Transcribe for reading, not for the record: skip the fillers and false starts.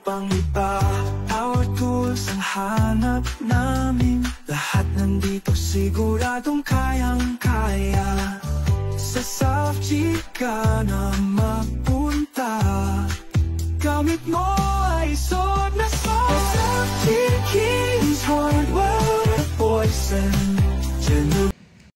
pang iba. Power tools ang hanap namin, lahat nandito siguradong kayang-kaya. Sa Safety ka na mapunta, gamit mo ay sword na sword. Safety Kings Hardware, Poison, Genuine.